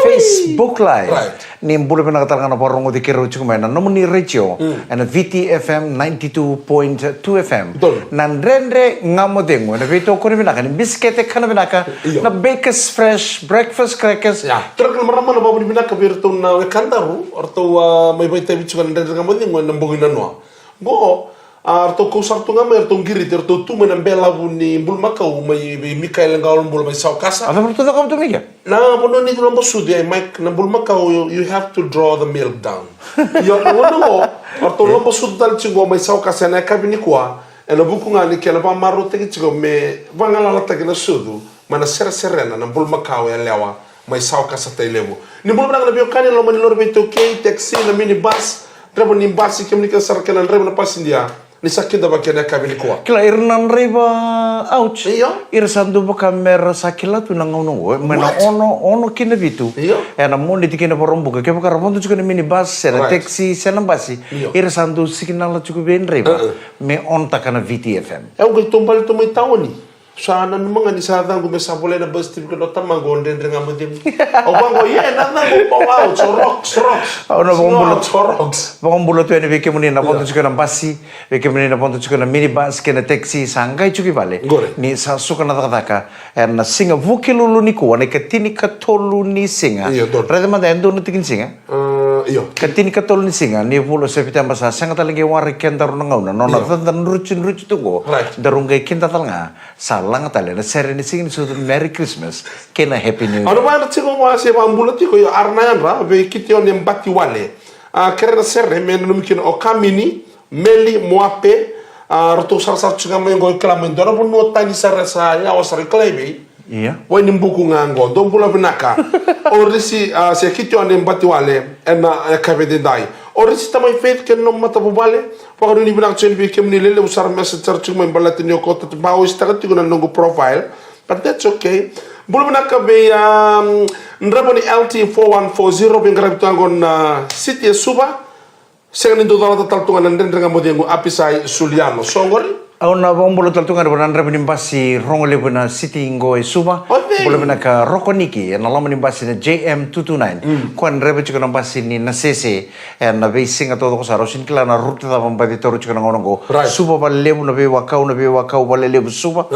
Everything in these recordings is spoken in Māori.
Facebook Live. Right. Ni bulu pinakatalanga na porong di kiro chukumena no ni radio and VTFM 92.2 FM. Nan rendre ngamodengo na vito ko ni binaka ni biskete kana binaka na Baker's Fresh breakfast crackers. Terkal marama na babu binaka birto na kandaru orto may baita bichukan rendre ngamodengo na mbogina no. Go arto ko sarto nga mer tong giri terto tu men bela buni bul makau mai Mikael ngalon bul mai sau kasa Apa betul tak kamu miga? na bono ni lombo sudi ai Mike na bul makau you have to draw the milk down yo wono arto lombo sud dal chingo mai sau kasa na kabini kwa ena buku nga ni kela ba maru te chingo me vangala la ta na sudu mana serena na bul makau ya lewa mai sau kasa te levo ni bul na bio kani lo mani lor bento ke taxi na minibus rebo ni basi kemni ka sarkana rebo na pasindia ni sakit da bakian kabini kuwa. Kila irnan riba ouch. Iya. Irsandu baka mer sakila tu nang ngono. Mena ono kina bitu. Iya. Ena mo ni tikina porombu ke baka ramon tu ni minibus, sena taxi, sena basi. Irsandu signal cukup ben riba. Me on takana VTFM. Eu gay tumbal tu may tawani. Sana naman nga ni Sada kung may sabulay na bus trip ko no tamang gonden rin nga mo din. O bang ko, nang ko wow, rocks. Ano bang bulot tu ni veke muni na ponto chukana basi, veke muni na ponto chukana minibus kena taxi sangkai chuki vale. Ni sa suka na taka na singa vukilulu ni ko ni katini katolu ni singa. Rada man endo no tikin singa. Iyo. Katini katolu ni singa ni vulo September sa sanga talinge wari kentaru ngauna nona tantan rucin tungo. Darungai kenta talanga salang tali na seri ni singa sudah Merry Christmas kena Happy New Year. Ano ba na singo mo si pambulot ko yo arnayan ra be kityo ni mbati wale. Kere na seri men numikin o kamini meli moape roto sar tsuga mo ngo klamen dora bu no tani sar sa ya o sar klebe. Iya. Wai nimbuku ngango don bula binaka. Orisi se kityo ni mbati wale ena kabede dai. Orisi tamay faith ken no mata bubale. Pagano ni bilang chen bi kem ni lele usar message church mo balatin yo ko tat bawo istagat ko na nungu profile. But that's okay. Bula binaka be ndraboni LT4140 bengrab tangon city suba. Sengan indo dala tataltungan nan rendra ngamo apisai Suliano. Songori Ako na bang bulot taltungan bulan rabi nimbasi rongole buna city ngoy suba bulot buna ka Rokoniki na lama nimbasi na JM229 kuan rabi chika nimbasi ni nasese na be singa todo ko sa rosin kila na ruta da mambadi toru chika ngono go suba ba lebu na be wakau ba lebu suba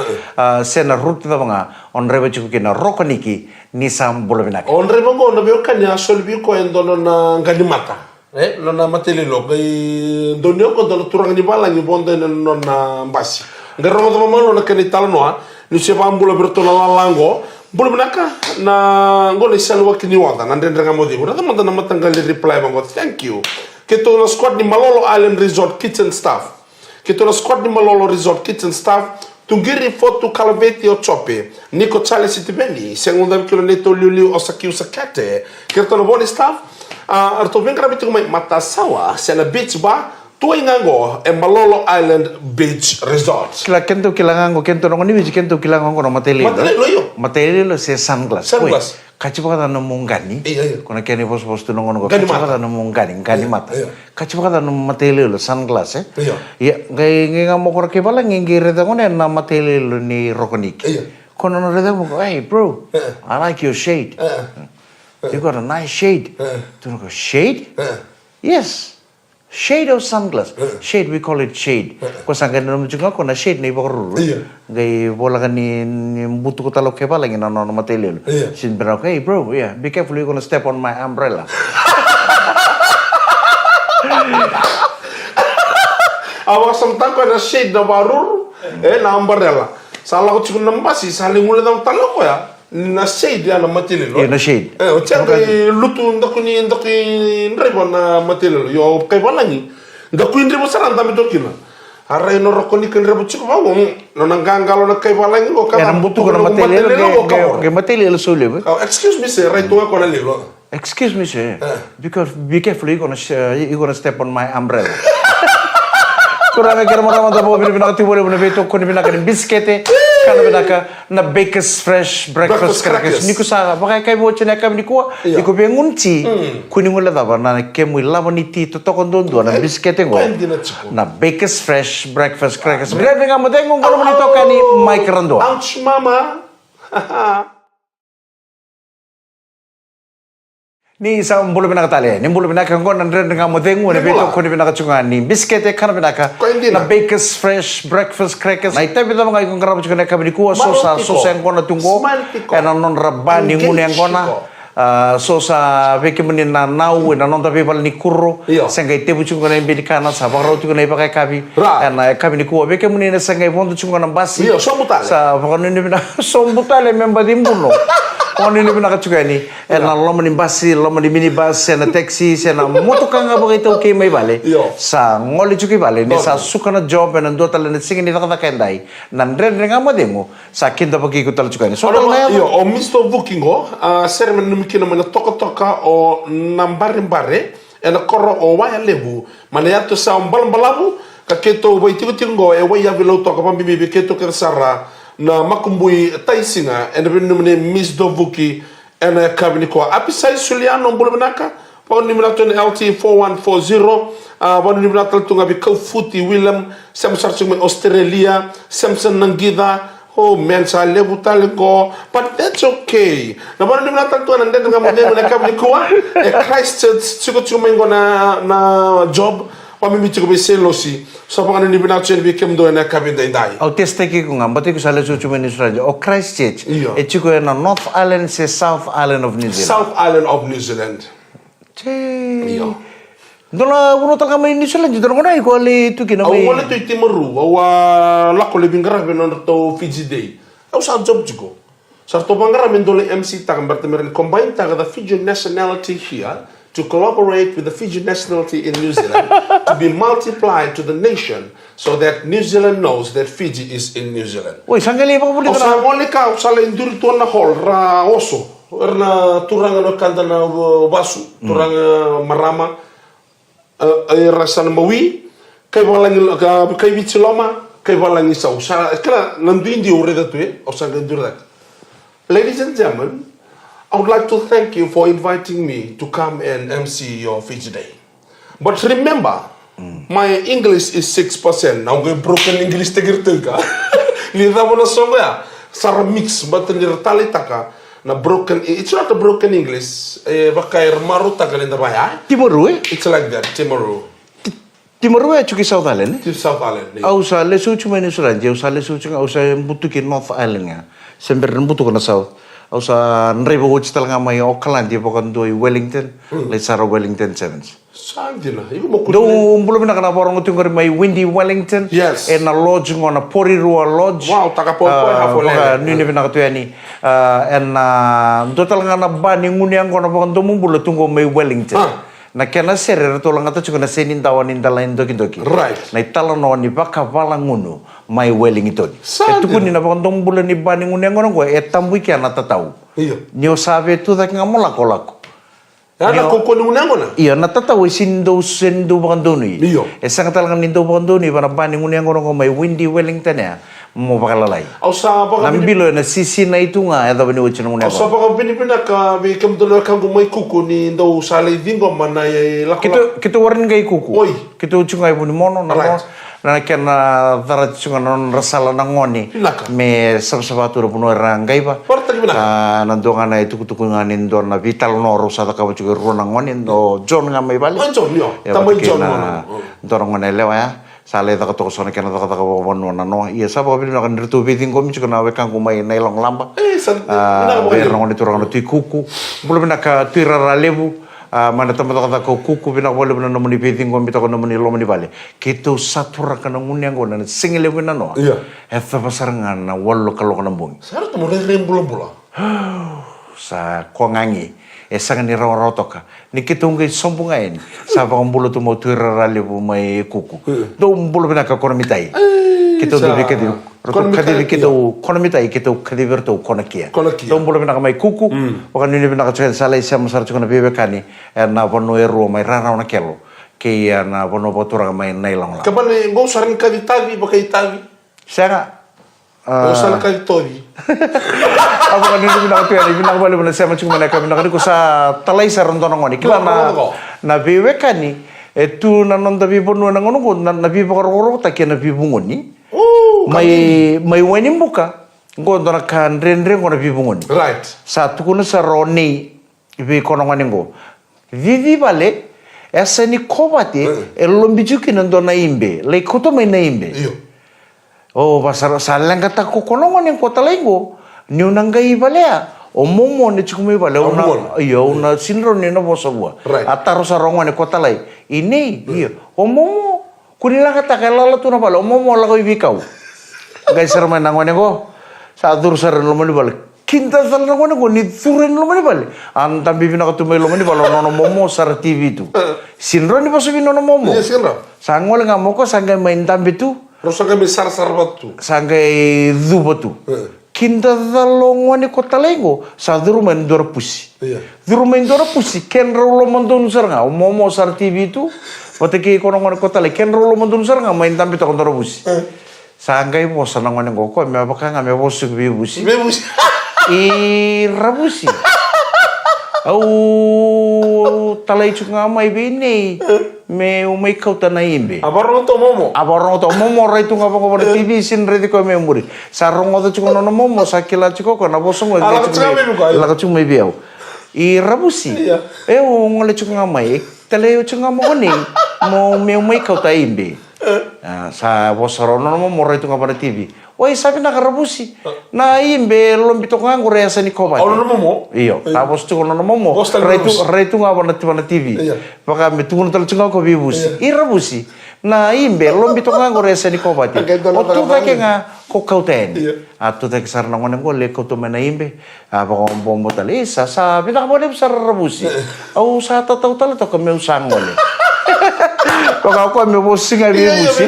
se na ruta da mga on rabi chika kina Rokoniki ni sam bulot buna on rabi ngo na be kanya solbi ko endono na ganimata nona matelelo kay donyo ko dalo turang ni bala ni bonde nona basi ngaro mo malo na kanitalo no ni se bambulo berto na lango bulu benaka na ngone salwa kini wata nande ndanga modi ura tamata na matanggal reply bango thank you kito na squad ni Malolo Island Resort kitchen staff kito na squad ni Malolo Resort kitchen staff tungiri foto kalaveti o chope niko chale sitibeni segunda kilo neto liuli osaki usakate kito na boni staff arto ben grabe tu mata sawa sena beach ba tuai ngango Malolo Island Beach Resort. Kila kento kilangan ko kento nong ni kento kilangan ko no mateli yo. Mateli lo se sunglass. Sunglass. Kachi baka no mungani. Iya. Kona kene pos tu nong ko kachi baka no mungani ngani mata. Kachi baka no mateli lo sunglass Iya. Ya ngai ngai mo ko ke bala ngai reda ko na mateli lo ni Rokoniki. Iya. Kono no reda mo hey bro. I like your shade. You got a nice shade. Do you go shade? Yes. Shade of sunglass. Shade, we call it shade. Kung saan ganun naman juga na shade na iba Gay bola ka ni buto ko talo ke pala ngina no material. Sinbera ko, hey bro, be careful, you're gonna step on my umbrella. Awas samtang ko na shade na barur na umbrella. Salah ko cikun nambasi saling ulit ang talo ko ya. Na shade ya na material. Na shade. O tiyan luto ndako ni ndribo na material. Yo kay balangi. Ndako ndribo sarang dami dokina. Aray no Rokoniki ndribo chiko ba no nanggangalo na kay balangi ko ka. Yan buto ko na material kay material sule ba? Excuse me sir, right tunga ko na lilo. Excuse me sir. Because be careful, you're gonna step on my umbrella. Kurang ajar marah mata bawa binaka tiwala mo na beto ko ni binaka ng biskete kana binaka na Baker's Fresh breakfast crackers ni ko sa baka kay mo chene kami ni ko iko bengunci kuni ngula daba na kemu lama ni tito to kon dondo na biskete ngo na Baker's Fresh breakfast crackers grabe nga mo dengong ko mo nito kani Mike Rando ouch mama Ni sa mbulu pinakatali. Ni mbulu pinakangko nandre nga mo dengu ni bito ko ni pinakachunga ni biskete kana pinaka na Baker's Fresh breakfast crackers. Na itabi ta mga ikong karabo chukana kabini kuwa sosa sosa ngo na tunggo. Ena non rabani ngune ngo na sosa veke meni na nau na non tapi pal ni kurro. Sengai tebu chunga na imbedi kana sa bakro chunga na ipakai kabi. Ena kabini kuwa veke meni na sengai bondo chunga na basi. Sa bakro ni pinaka sombutale memba dimbuno. Oni ni pinaka juga ni, ena lo meni basi, lo meni minibus, ena taxi, ena moto kanga begitu ke mai bale. Sa ngoli juga bale, ni sa suka na job, ena dua talan singin ni tak kendai. Nandre dengan apa demo, sa kinta pagi ikut talan juga ni. So o Mr. Vukingo, ser menumikina mana toka o nambare, ena koro o waya lebu, mana ya tu sa balabu, kaketo wai tingo e wai ya bilo toka pambibi keto kersara. Na makumbui taisinga ena benumene Miss Dovuki ena kabini ko apisai suliano mbulu menaka pon ni menato LT 4140 pon ni menato tunga bi Futi Willem sem searching me Australia Samson Nangida oh man sa lebu talko but that's okay na pon ni menato tunga nande nga mo ne kabini ko e Christchurch chuko mengo na job pamimi chuko be selosi so pangano ni binatso ni bikem do na kabinda indai au teste ki ko ngambate ko sala chuchu meni suraja o Christchurch e chuko na North Island se South Island of New Zealand South Island of New Zealand che dona uno taka mai New Zealand dona kona ko le tu kina mai wala tu timaru wa la ko le bingara be non to Fiji Day au sa job jugo sa to bangara men dole MC ta kan bertemer combine ta the Fijian nationality here to collaborate with the Fijian nationality in New Zealand to be multiplied to the nation so that New Zealand knows that Fiji is in New Zealand. Oi, sangali pa puli kana. Sa mole ka sala induri to na hol ra oso. Erna turanga no kanda na basu, turanga marama. Era sana mawi, kai walangi kai bichiloma, kai walangi sa usa. Kala nandu indi ureda tu o sanga induri. Ladies and gentlemen, I would like to thank you for inviting me to come and MC your Fiji Day. But remember, my English is 6%. Now I'm broken English tegirtuka. Lida mo na songa. Sara mix but nirtali taka na broken. It's not a broken English. Bakair maru taka linda baya. Timaru It's like that. Timaru. Timaru chuki South Island. South Island. Au sa lesu cuma ni suranja. Au sa lesu cuma au sa butuki North Island nga. Sember butuki na South. Au sa nrebo hotel nga may Auckland di pokan doi Wellington. Le sara Wellington Sevens. Sandina. Ibu mo do belum nak kenapa orang itu may Windy Wellington. Yes. Na lodge ngona Porirua Lodge. Wow, taka po hafole. Ni nak tu yani. Total nga na bani ngunyang ngona pokan domumbula tunggu may Wellington. Na kena serer to lang ato chukuna senin tawan indalain doki. Right. Na itala no ni baka pala nguno may Wellington. Itu pun ni na pokan domumbula ni bani ngunyang ngona ko etambu kya na tatau. Iyo. Nyo sabe tu dak ngamola kolako. Ana ko nunango na. Iya natatawa sendo bakan doni. Iyo. Sang talagang nindo bakan doni para bani ngunyang ngona ko may Windy Wellington ya. Mo bakalalay. Au sa baka nambilo na sisi na itu nga ada bani ucin ngunyang. Au sa baka pinipina ka bi kam dolar ka gumay kuku ni ndo salay dingo man ay lakla. Kita warin kay kuku. Oi. Kita ucungay pun mono na na kena darat cungan non rasala na ngoni. Me sabsabatu ro puno rangai ba. Nandongan na itu kutukungan indo na vital no rosa ta ka cuga ro na ngoni ndo John nga may bali. John yo. Tamay John no. Dorong na lewa ya. Sale ta ka to sona kena ta ka wono na no. Iya sa ba bino kan ritu biting ko mi cunga na wekang kumay na ilong lamba. Berong ni turang na tu kuku. Belum na ka tirara lebu. Mana tempat kata kau kuku bina boleh bina nomor dipeting kau bina kau nomor di lomani balik. Kita satu rakan ngunyang kau nanti single bina no. Iya. Eta pasarangan na wallo kalau kena bung. Saya tu mulai rembulan. Sa kongangi. Sangan ni rawa toka. Ni kita ungkai sombong ain. Sa pangambulu tu mau tuira rali bu mai kuku. Do umbulu bina kau kono mitai. Kita tu bikin tu. Kadi kita kono mitai kita kadi bertu kono kia. Do umbulu bina mai kuku. Bukan ini bina kau salai siam masar cuma bebe kani. Na pono eru mai rara na kelo. Kaya na pono potura mai nailong lah. Kapan ni gua saran kadi tabi pakai tabi. Saya saran kadi tabi. Apa kan ini bina kau ini bina boleh bina siam cuma nak bina kadi kusa talai saran tono ngoni. Kila na bebe kani. Itu nanon tapi pono na ngono na bebe kororo tak kena bebe ngoni. May wanin buka. Ngo dona kan rendre ngona bebe ngoni. Right. Satu kuna sa Roni vi kononganingo vivi vale essa ni kovate e lombijuki nando na imbe le koto mai na imbe Iyo. o basara salanga ta ko kononganing kota lengo ni unangai valea o momo ne chikume vale una iyo una sinro ni no bosabua Right. ataro sarongo ne kota lai ini iyo o momo kunila kata kala tu na vale o momo la ko vikau guys serma nangone go sadur sar lo mani vale kinta sal nangone go ni turen lo mani vale antam bibina ko tumai lo mani vale no momo sar tv tu sinro ni bosabi no momo Iya sih kan. sangol ngamoko sangai main tambi tu Terus kami sar batu. sangai dubatu kinda dalongwani kota lengo sa durumen dora pusi Iya. durumen dora pusi ken rolo mondon sarnga momo sar tv tu pateki kono ngone kota le ken rolo mondon sarnga main tambi to dora pusi sangai bosa nangone ngoko me abaka ngame bosu bi busi Bebus. i rabusi au talai chunga mai bini me umai kauta na imbe Abarong to momo. abarong to momo rai tunga bako pada TV sin redi ko memori sarong oto chuko no momo sakila chuko ko na bosong Ala ka chunga mai buka, la ka chunga mai biau i rabusi Iya. o ngole chunga mai tale chunga mo ni mo me umai kauta imbe sa bosoro no momo rai tunga pada TV oi sabi na karabusi na imbe lombito ngangure asa ni ko ba Ono momo. iyo tapos chuko no momo Bos tal rai tunga pada TV Iya. baka me tungo tal chunga ko bibusi irabusi na imbe lombito ngangure asa ni ko ba Agad na o tu lang ka nga ko kauten Iya. ato ta kisar na ngone ko le ko to mena imbe baka bombo tal isa sa bita ka boleh besar rabusi au sa tataw tal to ka me usang ngole baka ko me bosi nga bibusi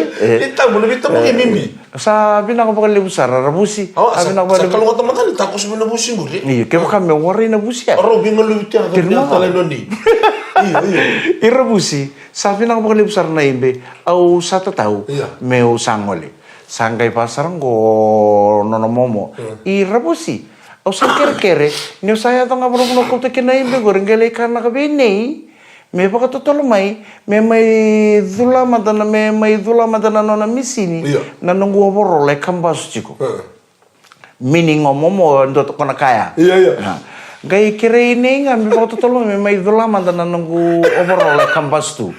Ita mo lebih tamo mimbi. sabi na ko baka le besar rabusi Oh, sabi na ko sa kalau kata makan takut sebenarnya busi nguri. iya kaya baka me wari na busi ya Aro bingung lebih tiang atau Tirna. tiang talen noni. Iya iya. irabusi sabi na ko baka le besar na imbe au sa tataw Iya. me usang ngole sanggay pasar ngo nono momo irabusi au sa kere ni saya to nga bro ko to kina imbe goreng gele kana ka bini me baka to tolo mai me mai dula madana me mai dula madana nona misini Iya. na nungu oboro le kambas chiko meaning momo ndo to kona kaya Iya iya. gai kere ini ngambil foto tolo me mai dula madana nungu oboro le kambas tu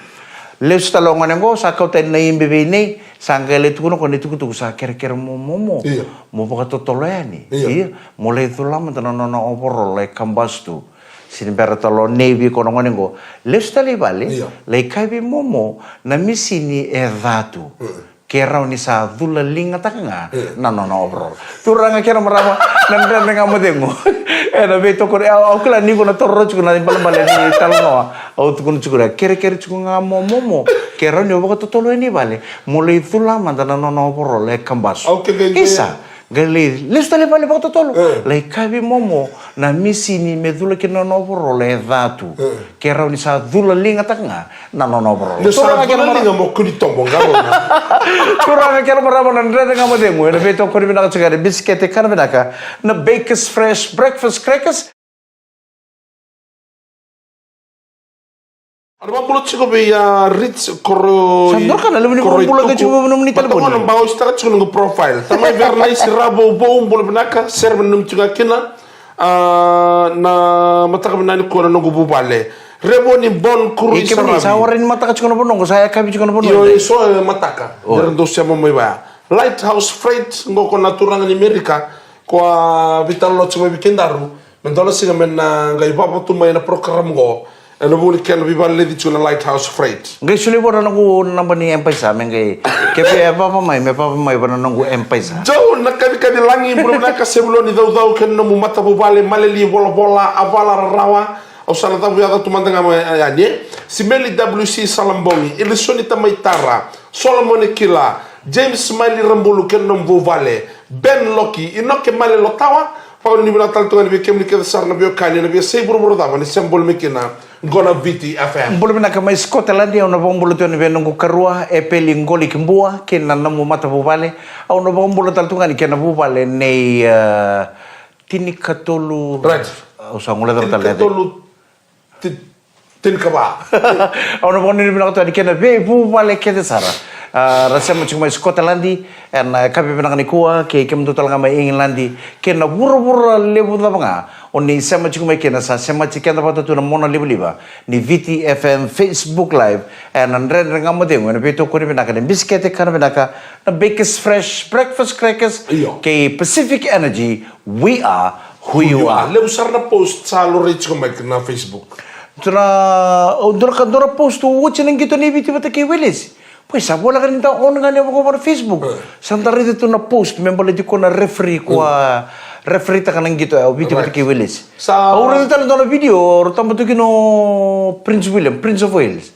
leus talongan ngo sa kau ten na imbe ni sangga le tukuno kon itu kutu sa kere momo Iya. mo baka to tolo ya ni Iya. mulai dula madana nona oboro le kambas tu sinibera tolo nevi kono ngone ngo leus tali bale Iya. le kaibi momo na misini e datu kera ni sa dula linga tanga na no obro turanga kera marama nanda nga modengo e na beto ko au kala ni ko na torro chuko na bala bala ni talno au tu kun chuko kere chuko nga momo kera ni obako tolo ni bale mulai dula mandana no obro le kambas Au ke genge. isa gali leus tali bale bako tolo le kaibi momo na misini me dula ke no obro le datu kera ni sa dula linga tanga na no obro Lu sarap ko na mo kuni tombo ngaro na. Kurang kira marama na nrede nga modemo na beto ko rin binaka tsagari biskete kana binaka na Baker's Fresh Breakfast Crackers. Ano ba bulot sigo be ya rich koro. Sandor ka na alam mo ni kung bulot ka chumo mo ni telefon. Ano ba istara chuko ng profile. Tamay verlay si rabo bo bulot binaka serve num chuka kina na matakam na ni ko na bubale. Rebo ni bon kuru Iki mo sa warin mata ka chuko na ponong ko saya kabi chuko na Yo ponong. so mataka. Derang dos siya mo may ba. Lighthouse Freight ngo ko naturang ni Amerika ko vital lo chumo bikindaru. Mendola singa men ngai babo tumay na program go. Ano buli ken biballe di chuna Lighthouse Freight. Ngai suli bo na ko namba ni empesa mengai. Kepe apa mai me pa mai ba na ko empesa. Jauh nak kadi langi belum nak sebelum ni dau ken no mata bubale maleli bola avala rawa. Au sana tabu ya tu mantanga ya ni. Simeli WC Salambongi, Elisoni Tamaitara, Solomon Kila, James Smiley Rambulu ken no buvale, Ben Loki, inoke male lotawa. Pag ni bina tal tungan bi kem ni ke sar na bi kali na bi sei buru da ni sembol mekina gona viti FM. Bolo na ka mai Scotland ya no bong bolo tone ben ko karua e pelingoli kimbua ken na mo mata bubale au no bong bolo tal tungan ken na bubale nei tini katolu. Right. Au sa ngula tal tal. Tolu tin kaba. Au no bong ni bina ko tani ken be bubale ke de sara. rasa macam mai Skotlandi and kapi penang ni kuah ke kem total ngamai Englandi kena buru-buru lebu da banga oni sama macam mai kena sa sama chicken da patu na mona lebu liba ni VTFM Facebook live and andre ngamade ngene beto ko ni penaka ni biscuit kana penaka na Bakers Fresh breakfast crackers ke Pacific Energy we are who you are. Lebu sarna post sa lorich ko mai na Facebook. Dora post watch nang gitu ni biti bata kay Willis. Pues sa bola kan ta on nga ko sa Facebook. Santari dito na post member di ko na referee ko referee ta kanang gitu biti bata kay Willis. Sa ora dito na video or tambo to kino Prince of Wales.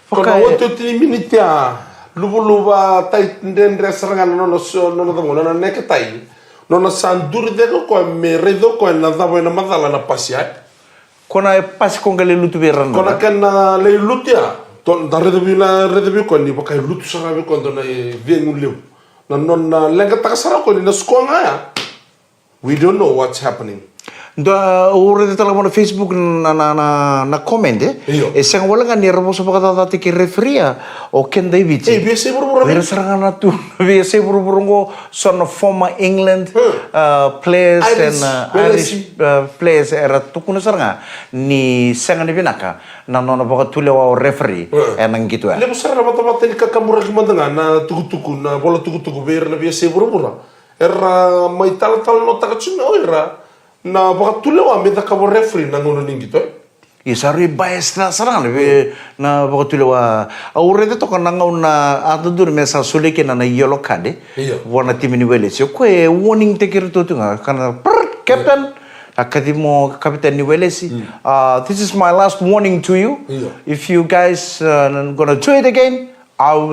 Kono woto 3 minute ya. Luba tai den reserangan no no neketai. No sanduri de ko me redo ko na davo na madala na pasia. Kona pas kong kali lutu beran. Kona kan le lutu ya. Ton da redebi ko ni pakai lutu sara be ko na viengu lew. Na non lenga takasara ko ni na skonga ya. We don't know what's happening. Da ore de tala mo Facebook na comment e sang wala nga ni rabo sa pagkatata ki referee o Ken David. biasa buru-buru. Pero serangan na tu biasa buru-buru ngo son former England players and Irish players era tu kuno seranga ni sang ni binaka na nona baka tule wa referee nang gitu ya. Lebu sarana mata-mata ni kakamura gimana na tugu-tugu na bola tugu-tugu ber na biasa buru-buru. Era mai tal-tal no takachuna era na baka tule wa meta kabo referee na ngono ning gitu. Isari bias na sarang na baka tule wa aure de to kana ngauna atudur mesa sulike na yellow card wana timini wele sio ko warning tekir to tunga kana captain akadimo kapitan ni wele si this is my last warning to you if you guys gonna do it again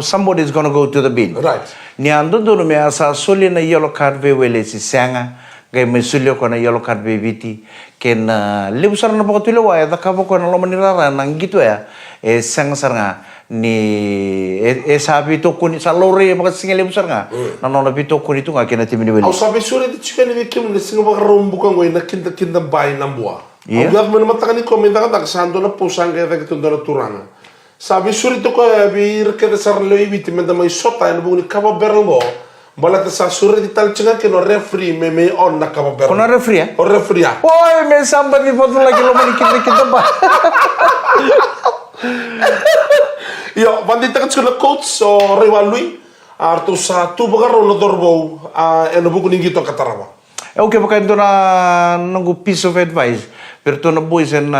somebody is gonna go to the bin right ni atudur me asa suli na yellow card ve wele si sanga gay mesulyo ko na yellow card BBT ken libusar na pako tulo wa da ka ko na lomanirara nang gitu ya sang sarnga ni sabi to kun sa lore mga singa libusar nga nanono bito kun itu nga kena timini weli au sabi sure di chika ni kim ni singa ba rombuka ngoi na kinda bay nambua au gad mo matakani komenta ka sando na pusang ga da kitundo na turanga sabi sure to ko bir ka da sar lo ibiti menda mai sota na bugni kaba berlo Bala ta sa sure di tal chinga ke no referee me on na kaba berlo. Kono referee ya? O referee ya. Oi me samba di foto lagi lo mani kita ba. Yo, bandita ka tsula coach so rival lui artu sa tu bagaro no dorbo eno buku ningi to katarawa. Okay, baka ito na nanggo piece of advice. Pero to na boys and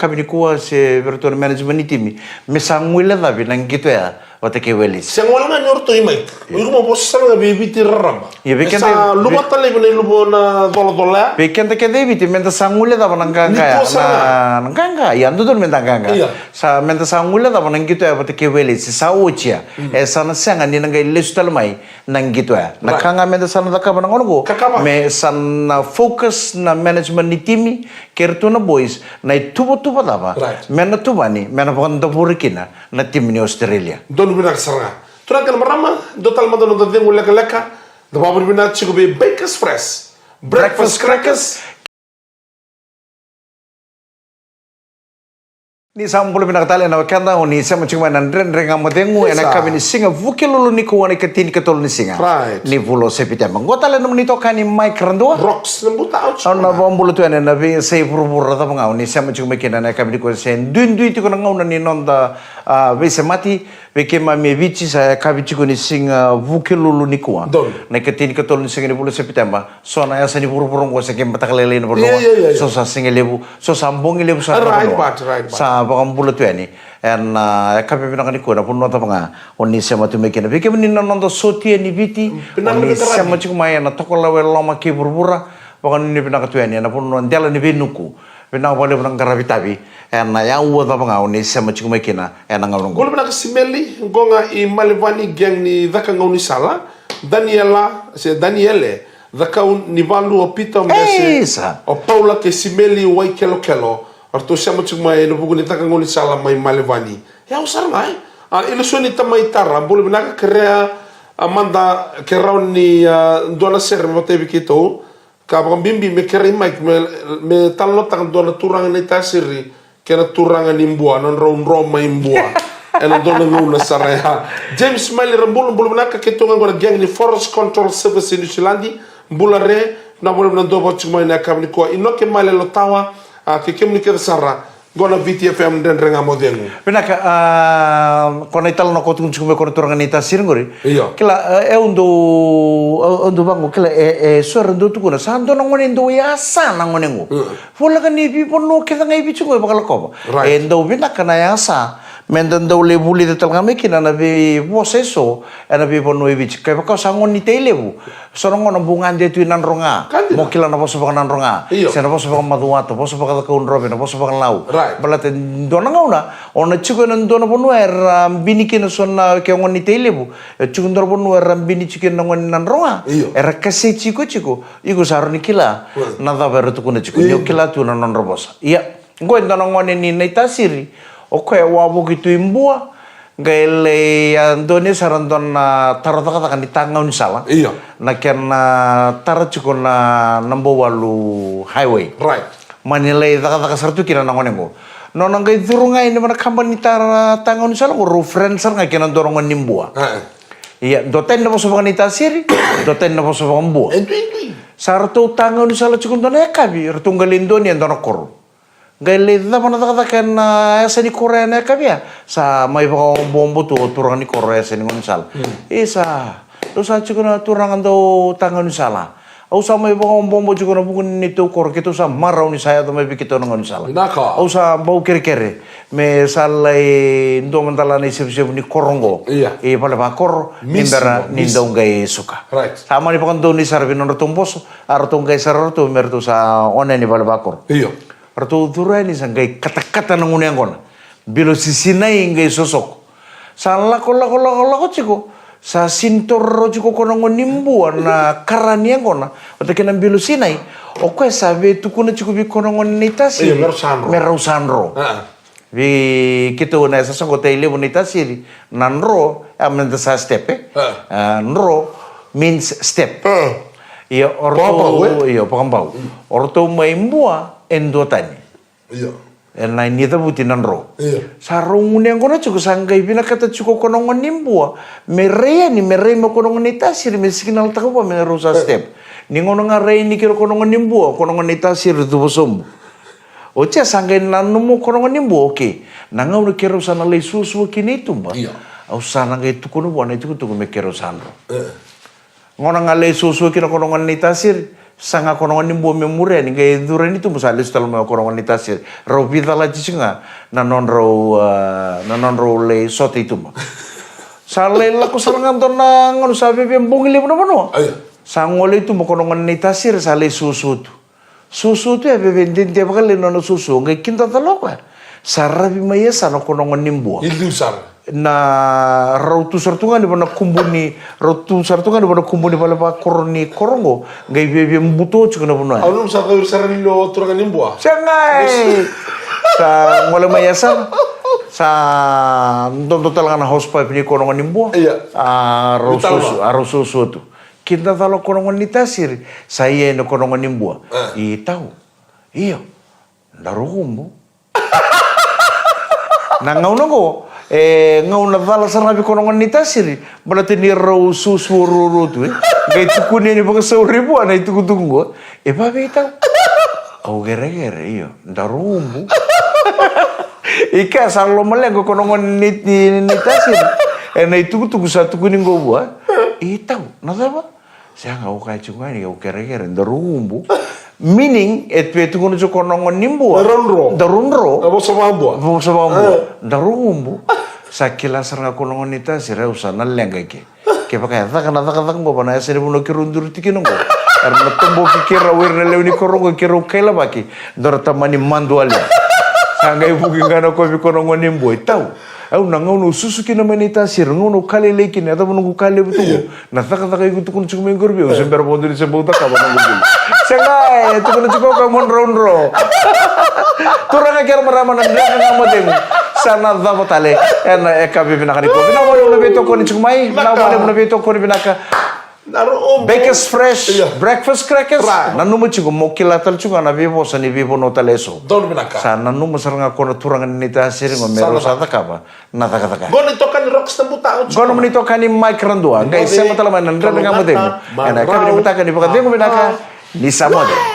kami ni kuha si pero to na management ni team. Mesang wala dabi nang gitu ya. Wate ke welis. Siang wala nga nyorto imay. Uyo mo po sa nga bibiti raramba. Sa lumata le bina lubo na dola. Bekente ke David menta sangule da nang ganga nang ganga ya ando don menta ganga. Sa menta sangule da nang gitu ya wate ke welis sa ucia. Esa na sanga ni nang ilistal mai nang gitu ya. Nakanga menta sana da ka nang ono me san focus na management ni timi kerto na boys na tubo da ba. Mena tubani mena pon da burkina na tim ni Australia. Binak saranga. Tura kan marama dotal madon do dengu leka do babur binak chigo be Bakers Fresh breakfast crackers. Ni sampul pinakatali na wakanda o ni sama cuma nandren renga madengu ena kami ni singa vukilulu ni kuwani katini katol ni singa ni vulo sepita manggota le nomni to kani mic rando rocks nembuta ouch na bombulu tu ena na be sei purpura ta ngau ni sama cuma kena na kami ko sen dun tu ko ngau na ni nonda be semati be kema me vici sa kami ko ni singa vukilulu ni kuwa na katini katol ni singa ni vulo sepita ma so na ya sa ni purpura ko sa kemba takalele ni bordo so sa singa lebu so sambong lebu sa right bakang bulat tu ni, and kami pinang ni ko na puno ta mga oni sama tu mekena. Bike ni nanondo soti ni biti, oni sama cuma ya na tokola lama ki burbura, bakang ni pinang tu ni na puno ndela ni benuku, pinang boleh pinang karabitabi, and ya uwa ta mga oni sama cuma mekena, and ngalong. Boleh pinang simeli, gonga i malivani geng ni daka ngau ni sala, Daniele, daka ni balu o pita mbese, o Paula ke simeli wai kelo. Arto siya mo cuma eno buku ni taka ngoni sala mai malevani. Ya usar mai. Ilo suani tamai tara boleh benaka krea amanda keraun ni dona ser mo tebi kito. Ka bakam bimbi me kere mai me talno taka dona turang ni tasiri kena turang ni mbua non rom mai mbua. ena dona nguna saraya James Miley rambul naka ketonga ngora geng ni Forest Control Service ni Silandi mbula re na bolo na dobo chuma ina kamni ko inoke male lotawa ke kemni ke sara gona VTFM den renga modengu Pinaka kona ital no kotung chume kona turangan ita sirngori. Iya. Kila undo bangu kila suara ndo tukuna sando nangone ndo ya sa nangone ngo. Fola kan ibi pono kita ngai bicu ngo bakal koba. Right. Ndo pinaka na ya sa menden ndo le buli de talga mekina na bi proseso na bi pono ibi kai bakal sangon ni telebu. Sorong ngono bungan de tuinan ronga. Mo kila na poso bakanan ronga. Sena poso bakal maduato, poso bakal kaun robe, poso bakal lau. Right. Balate dona ngauna ona chuko na dona bonu bini kina sonna ke ngoni telebu chuko ndor bonu bini chicken na ngoni nan ronga era kase chiko iku saroni kila na da beru tukuna chiko yo kila tu na non robosa iya ngo ndona ngoni ni naitasiri okwe wa bukitu imbua gaile andone sarandon tarotaka kan ditangaun sala iya na kena tar chuko na number 8 highway right manilai taka sartu kina nangonengo nonong kay turunga ini mana company tara tangon sala ko referencer nga kina dorongan nimbua iya doten na po sa mga nitasiri doten na po sa mga mbua sarto tangon sala chukun dona kabi rtung galindo ni andona kor gaile da mana taka kan asa ni korea na kabi ya sa may baka bombo tu turang ni korea sa ni ngon sala isa dosa chukun turangan do tangon sala au sama ibu kau bombo juga na bukan itu kor kita sa marau ni saya tu maybe kita nongon salah. Naka. Au sa bau kere me salai ndo mentala ni sip ni korongo. Iya. Pala bakor nimbera nindong gay suka. Right. Sama ni pakan ni sarbi non rotumbos artong gay sararto mertu sa one ni pala bakor. Iya. Arto turai ni sang gay kata-kata nanguneng kon. Bilo sisinai gay sosok. Salah kola ciko. Sa sintor rojuko kono nimbu na karania kona otake na bilu sinai okwe sabe tukuna chikubi kono nitasi merau sanro vi kito na sa songo tele bonitasi nanro amenda sa step nro means step iyo orto iyo pagambau orto maimbua endotani iya na nita buti nanro. Sarong uneng kono chuko sanggay pinakata chuko kono nimbua. Merea ni merey mo kono nita sir mesikinal tako pa menero sa step. Ningono nga rey ni kiro kono nimbua kono nita sir tubosom. Ocha sanggay nanumo kono nimbua okay. Nangaw na kiro sana lay susu kinito ba? Au sana ngay tukuno ba na ito ko me kiro sanro. Ngono nga lay susu kino kono nita sir. Sanga korongan nimbo memure ni kay duren itu musali setel mo korongan ni tasir robita la chisinga na non le sote itu mo sale la ko salangan to na ngono sabi bembongile mo no sangole itu mo korongan ni tasir sale susu ya bebendin dia bakal no susu ngai kinta talok sarabi maya sana korongan nimbo itu sar na rautu sartungan di mana kumbuni pala pa koroni korongo ngai bebe mbuto chukuna puno alum sa ka usaran lo turangan nimbua sangai sa ngole mayasa sa ndom total kana house pipe ni korongo nimbua arosusu tu kita talo korongo nitasir saya no korongo nimbua I tahu iyo ndarumbu na ngauno ngau na vala sarabi kono ngani tasiri balate ni rau susuuru tu gai tukuni ni baka ribu ana itu kutungo babe ita au gere iyo ndarumbu ika salo malengo kono ngani ni tasiri na itu kutungo satu kuning go bua ita nadaba saya ngau kai chungani au gere ndarumbu meaning itu kono kono nimbu darunro darumbu sakila saranga kono nita sira usana lengake ke pakai kana go bana sire buno kirundur tikino go erna tombo kira wirna lewni korongo kiro kaila baki dorta mani manduali sangai bugi ngana ko bi kono nimbu tau au nangono susuki na manita sir ngono kale lekin ata menunggu kale betul na taka iku tukun cukup menggur bi sember bondo di sebuta ka bana gugul sangai tukun cukup ka mon ronro turanga kira maramana ndaka ngamademu sana damo tale ena eka bibina kaniko bina mo na beto ko ni chumai na mo na beto ko ni binaka Naro Bakers fresh, Iya. breakfast crackers. Right. Nanu mo chigo mo kilatal chuga na vivo sa ni vivo no taleso. Don binaka. Sa nanu mo saranga kono turangan nita siri mo mero sa takaba. Natakataka. Gon ito kan rocks na buta. Kono mo nito kani Mike Randua. Guys, sa mo talaman nandra nga mo din. Ana kami ni mata kani pagkateng mo binaka ni sa mo din.